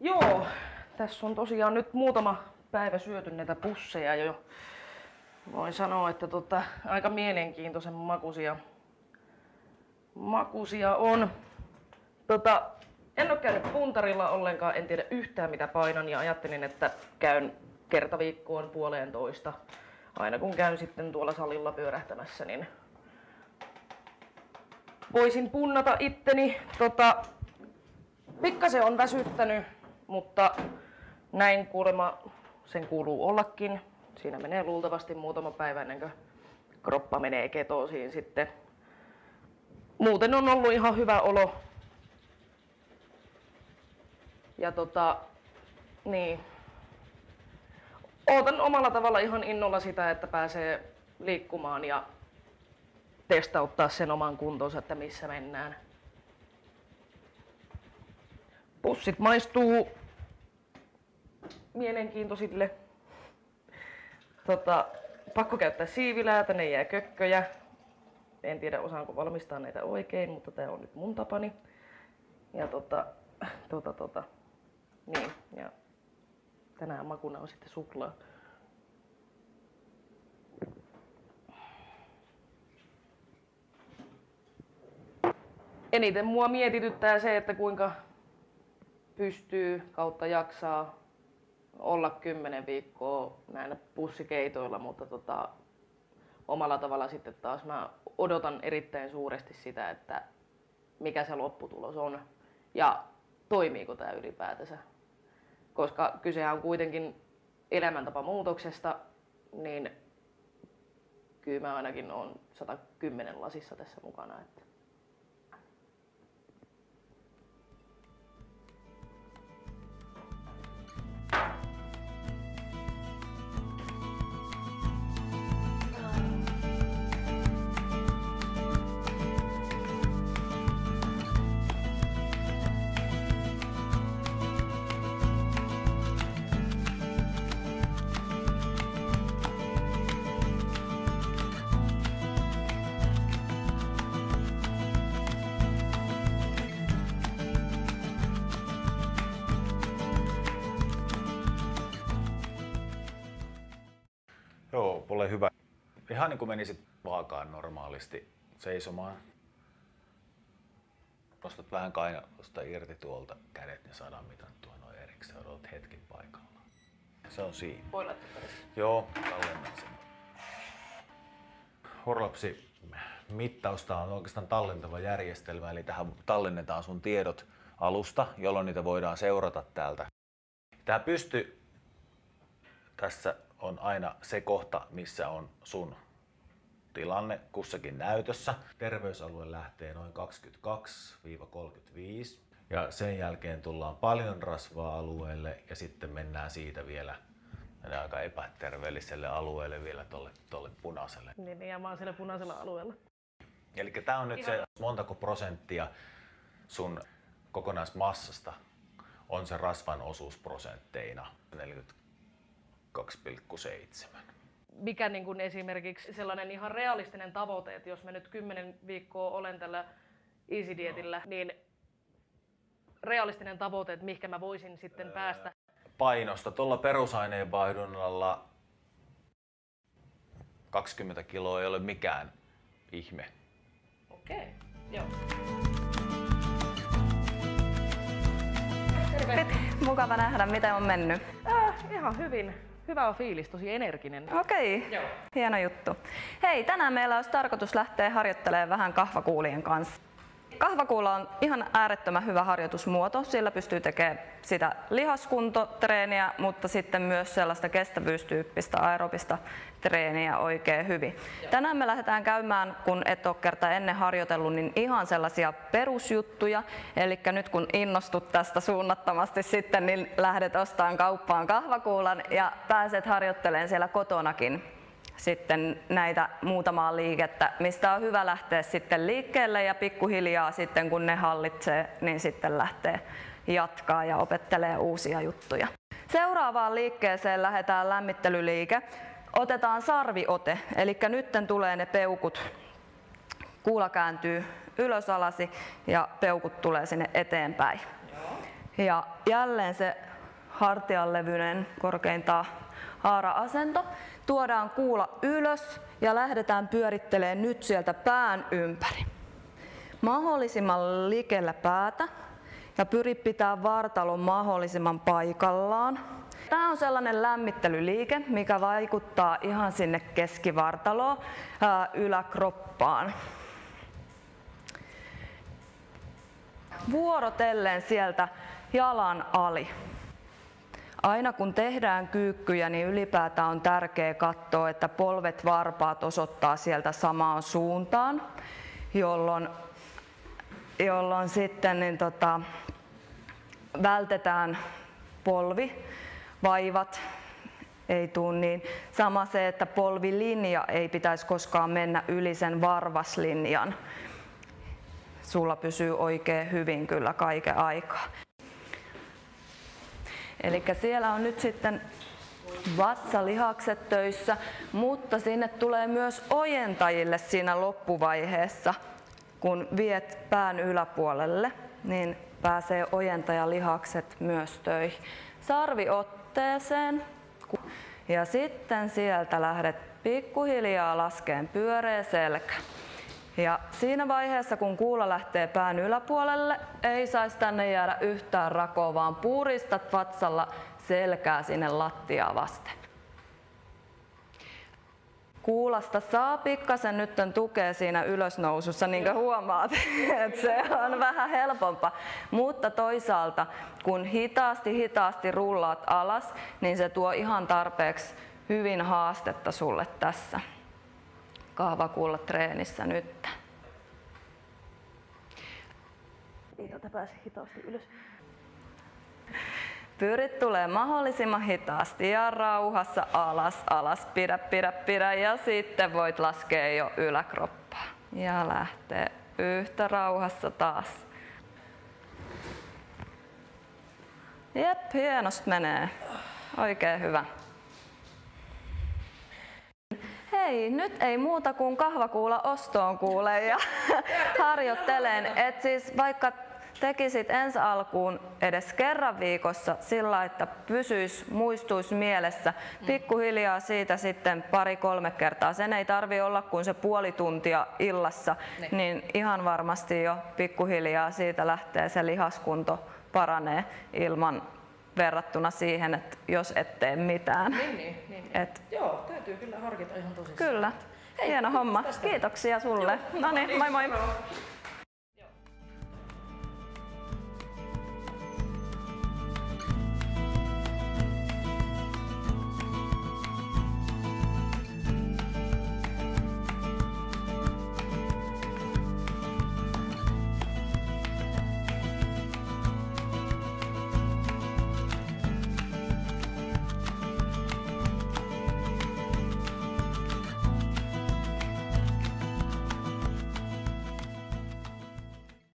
Joo, tässä on tosiaan nyt muutama päivä syöty näitä pusseja jo. Voin sanoa, että aika mielenkiintoisen makuisia on. En ole käynyt puntarilla ollenkaan, en tiedä yhtään mitä painan ja ajattelin, että käyn kertaviikkoon 1,5. Aina kun käyn sitten tuolla salilla pyörähtämässä, niin voisin punnata itteni. Pikkasen on väsyttänyt, mutta näin kuulemma sen kuuluu ollakin. Siinä menee luultavasti muutama päivä ennen kuin kroppa menee ketoosiin sitten. Muuten on ollut ihan hyvä olo. Ja niin. Ootan omalla tavalla ihan innolla sitä, että pääsee liikkumaan ja testauttaa sen oman kuntonsa, että missä mennään. Pussit maistuu mielenkiintoisille. Pakko käyttää siiviläätä, ne jää kökköjä. En tiedä osaanko valmistaa näitä oikein, mutta tää on nyt mun tapani. Ja niin, ja tänään makuna on sitten suklaa. Eniten mua mietityttää se, että kuinka pystyy kautta jaksaa olla 10 viikkoa näillä pussikeitoilla, mutta omalla tavalla sitten taas mä odotan erittäin suuresti sitä, että mikä se lopputulos on ja toimiiko tämä ylipäätänsä. Koska kysehän on kuitenkin elämäntapamuutoksesta, niin kyllä mä ainakin olen 110 lasissa tässä mukana. Joo, ole hyvä. Ihan niin kuin menisit vaakaan normaalisti seisomaan. Nostat vähän kainalosta irti tuolta kädet, niin saadaan mitattua noin erikseen. Odotat hetken paikalla. Se on siinä. Voi laittaa. Joo, tallennan sen. Horlapsi mittausta on oikeastaan tallentava järjestelmä, eli tähän tallennetaan sun tiedot alusta, jolloin niitä voidaan seurata täältä. Tää pysty tässä on aina se kohta, missä on sun tilanne kussakin näytössä. Terveysalue lähtee noin 22-35 ja sen jälkeen tullaan paljon rasvaa alueelle ja sitten mennään siitä vielä aika epäterveelliselle alueelle vielä tolle punaiselle. Niin, ja mä oon siellä punaisella alueella. Eli tää on nyt se montako prosenttia sun kokonaismassasta on se rasvan osuus prosentteina. 2,7. Mikä niin kuin esimerkiksi sellainen ihan realistinen tavoite, että jos mä nyt 10 viikkoa olen tällä easy dietillä, niin realistinen tavoite, että mihinkä mä voisin sitten päästä? Painosta tuolla perusaineenvaihdunnalla 20 kiloa ei ole mikään ihme. Okei, joo. Mukava nähdä, miten on mennyt. Ihan hyvin. Hyvä on fiilis, tosi energinen. Okei, hieno juttu. Hei, tänään meillä olisi tarkoitus lähteä harjoittelemaan vähän kahvakuulien kanssa. Kahvakuula on ihan äärettömän hyvä harjoitusmuoto. Sillä pystyy tekemään sitä lihaskuntotreeniä, mutta sitten myös sellaista kestävyystyyppistä aerobista treeniä oikein hyvin. Tänään me lähdetään käymään, kun et ole kerta ennen harjoitellut, niin ihan sellaisia perusjuttuja. Eli nyt kun innostut tästä suunnattomasti sitten, niin lähdet ostamaan kauppaan kahvakuulan ja pääset harjoittelemaan siellä kotonakin sitten näitä muutamaa liikettä, mistä on hyvä lähteä sitten liikkeelle ja pikkuhiljaa sitten kun ne hallitsee, niin sitten lähtee jatkaa ja opettelee uusia juttuja. Seuraavaan liikkeeseen lähdetään lämmittelyliike. Otetaan sarviote, eli nytten tulee ne peukut. Kuula kääntyy ylös alasi ja peukut tulee sinne eteenpäin. Ja jälleen se hartianlevyinen korkeintaan haara-asento. Tuodaan kuula ylös ja lähdetään pyörittelemään nyt sieltä pään ympäri. Mahdollisimman likellä päätä ja pyri pitää vartalon mahdollisimman paikallaan. Tämä on sellainen lämmittelyliike, mikä vaikuttaa ihan sinne keskivartaloon, yläkroppaan. Vuorotellen sieltä jalan ali. Aina kun tehdään kyykkyjä, niin ylipäätään on tärkeää katsoa, että polvet varpaat osoittaa sieltä samaan suuntaan, jolloin sitten vältetään polvivaivat. Ei tule niin. Sama se, että polvilinja ei pitäisi koskaan mennä yli sen varvaslinjan. Sulla pysyy oikein hyvin kyllä kaiken aikaa. Eli siellä on nyt sitten vatsalihakset töissä, mutta sinne tulee myös ojentajille siinä loppuvaiheessa, kun viet pään yläpuolelle, niin pääsee ojentajalihakset myös töihin. Sarvi otteeseen ja sitten sieltä lähdet pikkuhiljaa laskeen pyöreä selkä. Ja siinä vaiheessa, kun kuula lähtee pään yläpuolelle, ei saisi tänne jäädä yhtään rakoa, vaan puristat vatsalla selkää sinne lattiaa vasten. Kuulasta saa pikkasen nyt tukea siinä ylösnousussa, niin kuin huomaat, että se on vähän helpompaa. Mutta toisaalta, kun hitaasti rullaat alas, niin se tuo ihan tarpeeksi hyvin haastetta sulle tässä kahvakuulatreenissä nyt. Tätä pääsi hitaasti ylös. Pyrit tulee mahdollisimman hitaasti ja rauhassa alas, pidä ja sitten voit laskea jo yläkroppaa. Ja lähtee yhtä rauhassa taas. Jep, hienosti menee. Oikein hyvä. Hei, nyt ei muuta kuin kahvakuula ostoon kuule ja harjoittelen. Et siis vaikka tekisit ensi alkuun edes kerran viikossa sillä, että muistuisi mielessä. Pikkuhiljaa siitä sitten 2-3 kertaa. Sen ei tarvitse olla kuin se puoli tuntia illassa, niin ihan varmasti jo pikkuhiljaa siitä lähtee se lihaskunto paranee ilman verrattuna siihen, että jos et tee mitään. Niin. Joo, täytyy kyllä harkita ihan tosissaan. Kyllä. Hieno homma. Kiitoksia sulle. No niin, moi moi.